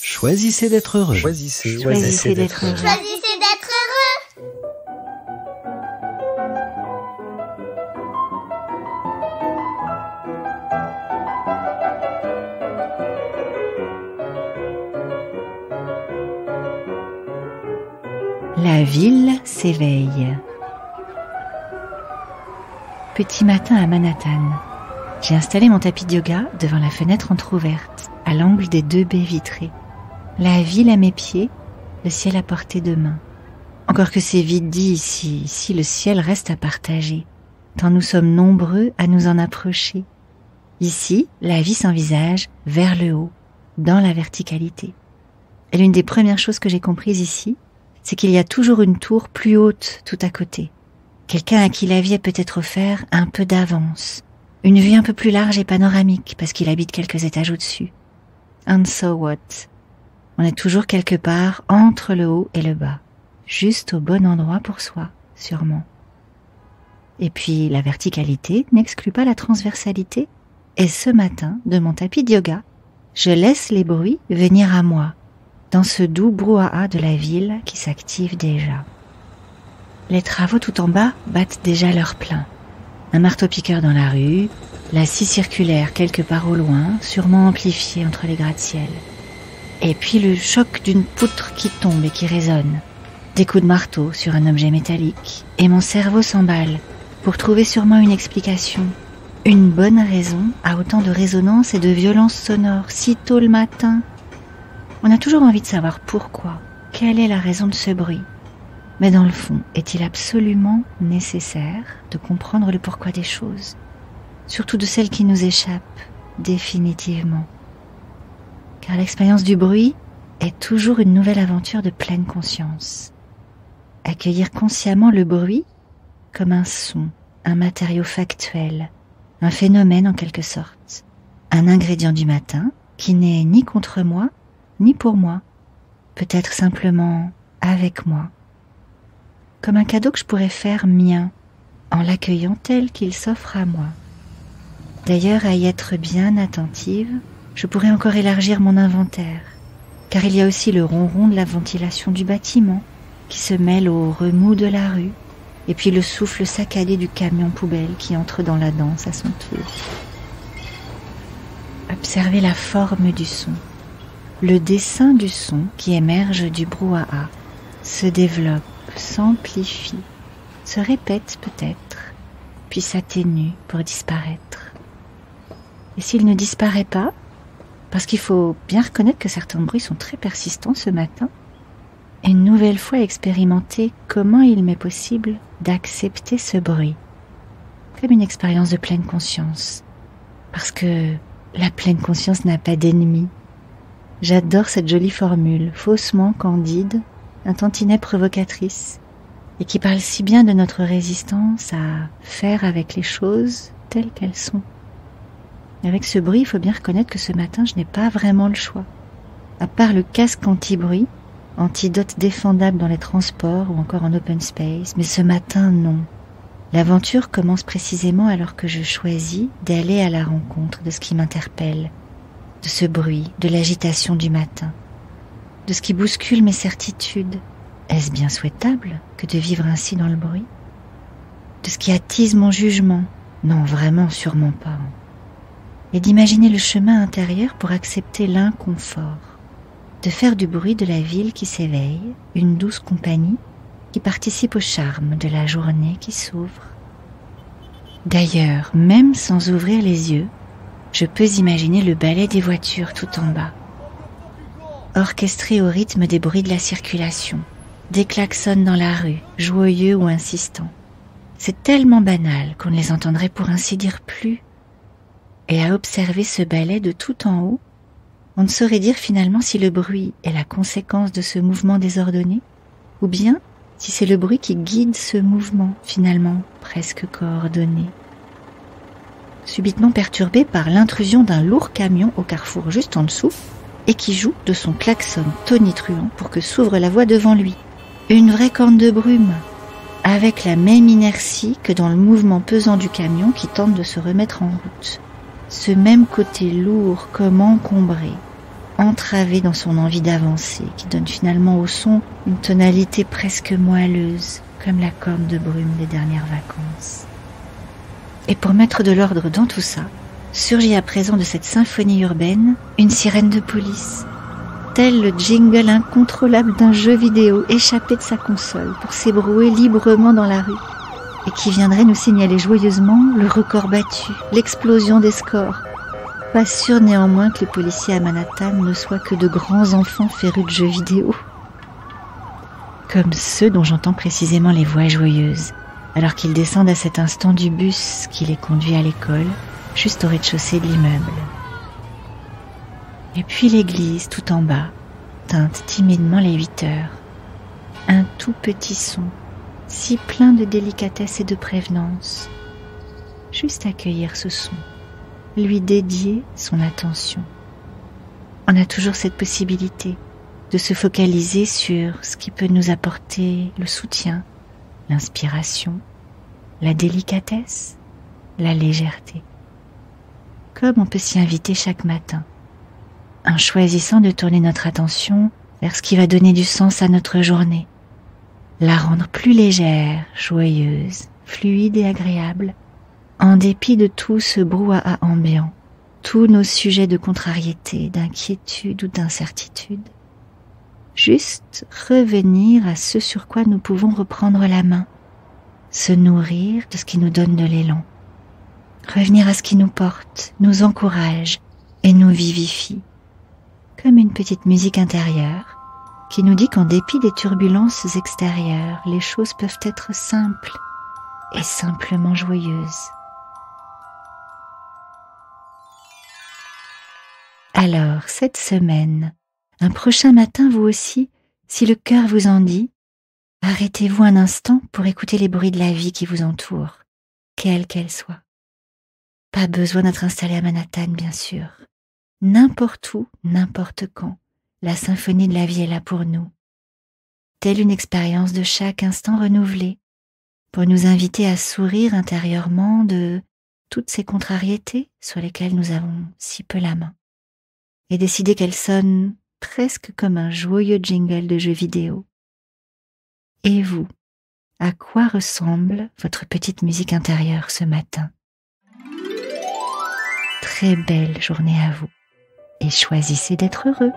Choisissez d'être heureux. Choisissez d'être heureux. Choisissez d'être heureux. La ville s'éveille. Petit matin à Manhattan. J'ai installé mon tapis de yoga devant la fenêtre entr'ouverte, à l'angle des 2 baies vitrées. La ville à mes pieds, le ciel à portée de main. Encore que c'est vite dit ici le ciel reste à partager, tant nous sommes nombreux à nous en approcher. Ici, la vie s'envisage vers le haut, dans la verticalité. Et l'une des premières choses que j'ai comprises ici, c'est qu'il y a toujours une tour plus haute tout à côté. Quelqu'un à qui la vie a peut-être offert un peu d'avance. Une vue un peu plus large et panoramique parce qu'il habite quelques étages au-dessus. And so what? On est toujours quelque part entre le haut et le bas. Juste au bon endroit pour soi, sûrement. Et puis la verticalité n'exclut pas la transversalité. Et ce matin, de mon tapis de yoga, je laisse les bruits venir à moi, dans ce doux brouhaha de la ville qui s'active déjà. Les travaux tout en bas battent déjà leur plein. Un marteau-piqueur dans la rue, la scie circulaire quelque part au loin, sûrement amplifiée entre les gratte-ciel. Et puis le choc d'une poutre qui tombe et qui résonne. Des coups de marteau sur un objet métallique. Et mon cerveau s'emballe pour trouver sûrement une explication. Une bonne raison à autant de résonance et de violence sonore si tôt le matin. On a toujours envie de savoir pourquoi. Quelle est la raison de ce bruit? Mais dans le fond, est-il absolument nécessaire de comprendre le pourquoi des choses? Surtout de celles qui nous échappent, définitivement. Car l'expérience du bruit est toujours une nouvelle aventure de pleine conscience. Accueillir consciemment le bruit comme un son, un matériau factuel, un phénomène en quelque sorte, un ingrédient du matin qui n'est ni contre moi, ni pour moi, peut-être simplement avec moi. Comme un cadeau que je pourrais faire mien, en l'accueillant tel qu'il s'offre à moi. D'ailleurs, à y être bien attentive, je pourrais encore élargir mon inventaire, car il y a aussi le ronron de la ventilation du bâtiment, qui se mêle au remous de la rue, et puis le souffle saccadé du camion poubelle qui entre dans la danse à son tour. Observez la forme du son, le dessin du son qui émerge du brouhaha, se développe, s'amplifie, se répète peut-être, puis s'atténue pour disparaître. Et s'il ne disparaît pas, parce qu'il faut bien reconnaître que certains bruits sont très persistants ce matin, une nouvelle fois expérimenter comment il m'est possible d'accepter ce bruit, comme une expérience de pleine conscience, parce que la pleine conscience n'a pas d'ennemi. J'adore cette jolie formule, faussement candide, un tantinet provocatrice, et qui parle si bien de notre résistance à faire avec les choses telles qu'elles sont. Avec ce bruit, il faut bien reconnaître que ce matin, je n'ai pas vraiment le choix. À part le casque anti-bruit, antidote défendable dans les transports ou encore en open space, mais ce matin, non. L'aventure commence précisément alors que je choisis d'aller à la rencontre de ce qui m'interpelle, de ce bruit, de l'agitation du matin, de ce qui bouscule mes certitudes. Est-ce bien souhaitable que de vivre ainsi dans le bruit? De ce qui attise mon jugement? Non, vraiment, sûrement pas. Et d'imaginer le chemin intérieur pour accepter l'inconfort, de faire du bruit de la ville qui s'éveille une douce compagnie qui participe au charme de la journée qui s'ouvre. D'ailleurs, même sans ouvrir les yeux, je peux imaginer le balai des voitures tout en bas, orchestré au rythme des bruits de la circulation, des klaxons dans la rue, joyeux ou insistants. C'est tellement banal qu'on ne les entendrait pour ainsi dire plus. Et à observer ce balai de tout en haut, on ne saurait dire finalement si le bruit est la conséquence de ce mouvement désordonné, ou bien si c'est le bruit qui guide ce mouvement finalement presque coordonné. Subitement perturbé par l'intrusion d'un lourd camion au carrefour juste en dessous, et qui joue de son klaxon tonitruant pour que s'ouvre la voie devant lui. Une vraie corne de brume, avec la même inertie que dans le mouvement pesant du camion qui tente de se remettre en route. Ce même côté lourd comme encombré, entravé dans son envie d'avancer, qui donne finalement au son une tonalité presque moelleuse, comme la corne de brume des dernières vacances. Et pour mettre de l'ordre dans tout ça, surgit à présent de cette symphonie urbaine une sirène de police, tel le jingle incontrôlable d'un jeu vidéo échappé de sa console pour s'ébrouer librement dans la rue, et qui viendrait nous signaler joyeusement le record battu, l'explosion des scores. Pas sûr néanmoins que les policiers à Manhattan ne soient que de grands enfants férus de jeux vidéo. Comme ceux dont j'entends précisément les voix joyeuses, alors qu'ils descendent à cet instant du bus qui les conduit à l'école, juste au rez-de-chaussée de l'immeuble. Et puis l'église, tout en bas, teinte timidement les 8 heures. Un tout petit son, si plein de délicatesse et de prévenance. Juste accueillir ce son, lui dédier son attention. On a toujours cette possibilité de se focaliser sur ce qui peut nous apporter le soutien, l'inspiration, la délicatesse, la légèreté. Comme on peut s'y inviter chaque matin, en choisissant de tourner notre attention vers ce qui va donner du sens à notre journée, la rendre plus légère, joyeuse, fluide et agréable, en dépit de tout ce brouhaha ambiant, tous nos sujets de contrariété, d'inquiétude ou d'incertitude. Juste revenir à ce sur quoi nous pouvons reprendre la main, se nourrir de ce qui nous donne de l'élan, revenir à ce qui nous porte, nous encourage et nous vivifie, comme une petite musique intérieure qui nous dit qu'en dépit des turbulences extérieures, les choses peuvent être simples et simplement joyeuses. Alors, cette semaine, un prochain matin vous aussi, si le cœur vous en dit, arrêtez-vous un instant pour écouter les bruits de la vie qui vous entoure, quelle qu'elle soit. Pas besoin d'être installé à Manhattan, bien sûr. N'importe où, n'importe quand, la symphonie de la vie est là pour nous. Telle une expérience de chaque instant renouvelée, pour nous inviter à sourire intérieurement de toutes ces contrariétés sur lesquelles nous avons si peu la main, et décider qu'elles sonnent presque comme un joyeux jingle de jeu vidéo. Et vous, à quoi ressemble votre petite musique intérieure ce matin? Très belle journée à vous et choisissez d'être heureux.